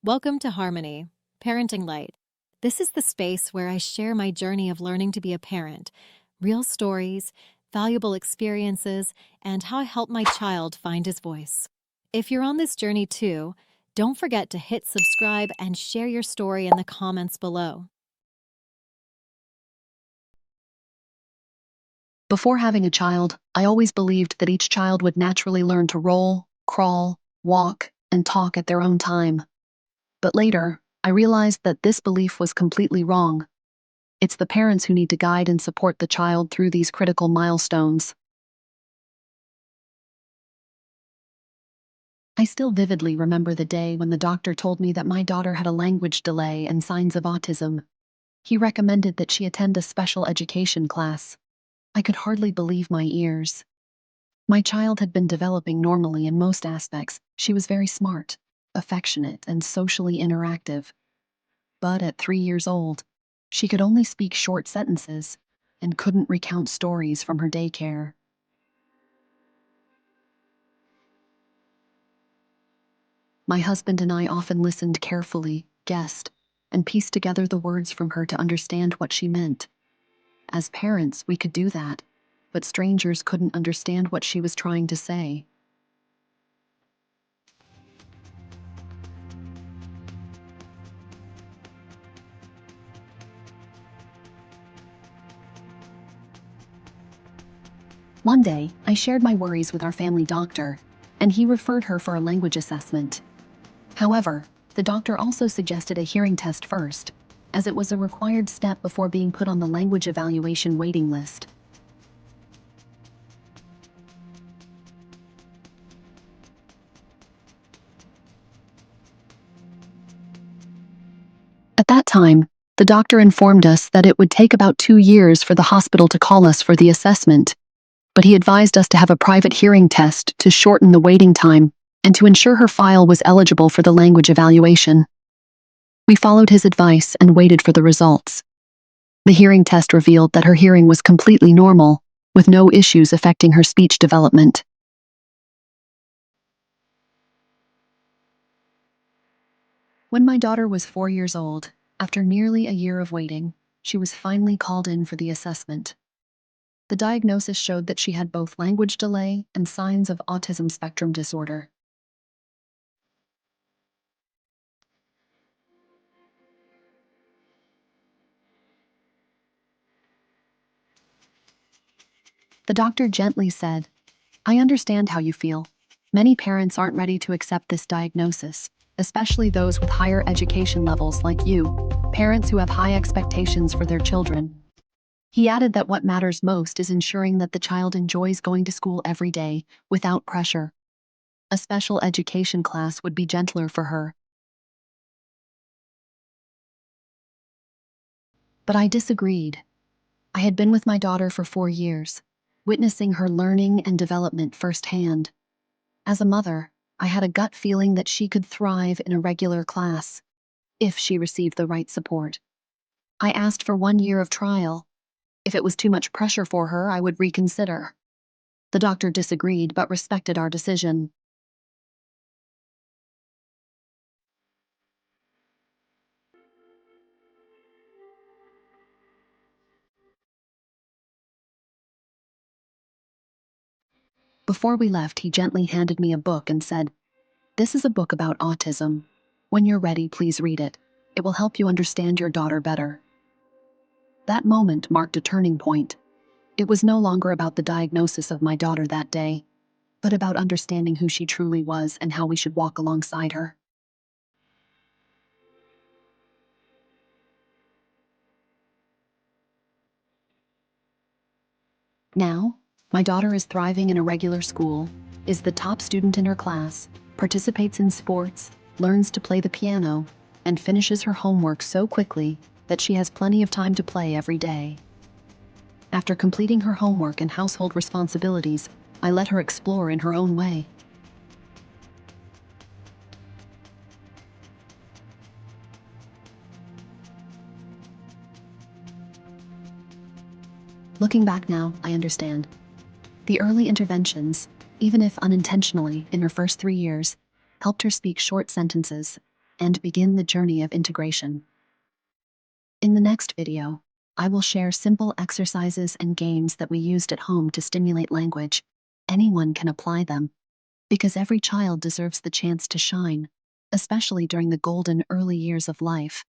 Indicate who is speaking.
Speaker 1: Welcome to Harmony, Parenting Light. This is the space where I share my journey of learning to be a parent, real stories, valuable experiences, and how I help my child find his voice. If you're on this journey too, don't forget to hit subscribe and share your story in the comments below.
Speaker 2: Before having a child, I always believed that each child would naturally learn to roll, crawl, walk, and talk at their own time. But later, I realized that this belief was completely wrong. It's the parents who need to guide and support the child through these critical milestones. I still vividly remember the day when the doctor told me that my daughter had a language delay and signs of autism. He recommended that she attend a special education class. I could hardly believe my ears. My child had been developing normally in most aspects. She was very smart, affectionate, and socially interactive. But at 3 years old, she could only speak short sentences and couldn't recount stories from her daycare. My husband and I often listened carefully, guessed, and pieced together the words from her to understand what she meant. As parents, we could do that, but strangers couldn't understand what she was trying to say. One day, I shared my worries with our family doctor, and he referred her for a language assessment. However, the doctor also suggested a hearing test first, as it was a required step before being put on the language evaluation waiting list. At that time, the doctor informed us that it would take about 2 years for the hospital to call us for the assessment, but he advised us to have a private hearing test to shorten the waiting time and to ensure her file was eligible for the language evaluation. We followed his advice and waited for the results. The hearing test revealed that her hearing was completely normal, with no issues affecting her speech development. When my daughter was 4 years old, after nearly a year of waiting, she was finally called in for the assessment. The diagnosis showed that she had both language delay and signs of autism spectrum disorder. The doctor gently said, "I understand how you feel. Many parents aren't ready to accept this diagnosis, especially those with higher education levels like you, parents who have high expectations for their children." He added that what matters most is ensuring that the child enjoys going to school every day, without pressure. A special education class would be gentler for her. But I disagreed. I had been with my daughter for 4 years, witnessing her learning and development firsthand. As a mother, I had a gut feeling that she could thrive in a regular class, if she received the right support. I asked for 1 year of trial. If it was too much pressure for her, I would reconsider. The doctor disagreed but respected our decision. Before we left, he gently handed me a book and said, "This is a book about autism. When you're ready, please read it. It will help you understand your daughter better." That moment marked a turning point. It was no longer about the diagnosis of my daughter that day, but about understanding who she truly was and how we should walk alongside her. Now, my daughter is thriving in a regular school, is the top student in her class, participates in sports, learns to play the piano, and finishes her homework so quickly that she has plenty of time to play every day. After completing her homework and household responsibilities, I let her explore in her own way. Looking back now, I understand. The early interventions, even if unintentionally in her first 3 years, helped her speak short sentences, and begin the journey of integration. In the next video, I will share simple exercises and games that we used at home to stimulate language. Anyone can apply them, because every child deserves the chance to shine, especially during the golden early years of life.